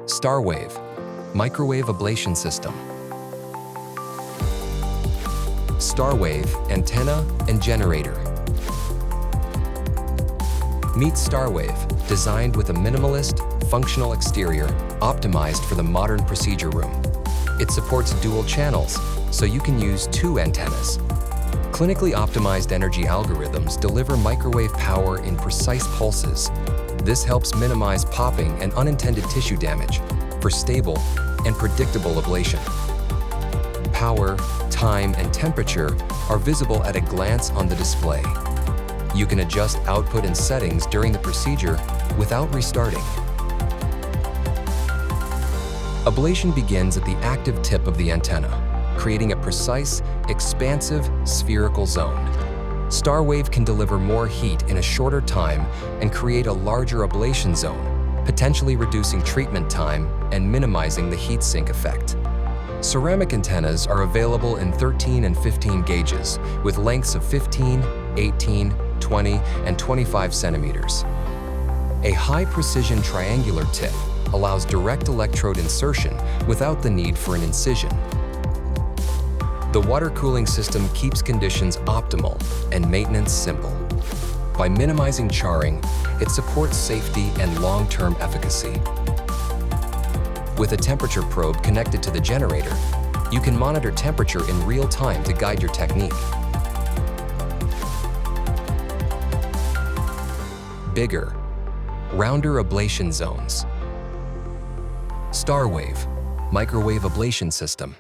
STARwave Microwave Ablation System. STARwave Antenna and Generator. Meet STARwave, designed with a minimalist, functional exterior optimized for the modern procedure room. It supports dual channels, so you can use two antennas. Clinically optimized energy algorithms deliver microwave power in precise pulses. This helps minimize popping and unintended tissue damage for stable and predictable ablation. Power, time, and temperature are visible at a glance on the display. You can adjust output and settings during the procedure without restarting. Ablation begins at the active tip of the antenna, creating a precise, expansive, spherical zone. STARwave can deliver more heat in a shorter time and create a larger ablation zone, potentially reducing treatment time and minimizing the heat sink effect. Ceramic antennas are available in 13 and 15 gauges with lengths of 15, 18, 20, and 25 centimeters. A high-precision triangular tip allows direct electrode insertion without the need for an incision. The water cooling system keeps conditions optimal and maintenance simple. By minimizing charring, it supports safety and long-term efficacy. With a temperature probe connected to the generator, you can monitor temperature in real time to guide your technique. Bigger, rounder ablation zones. STARwave Microwave Ablation System.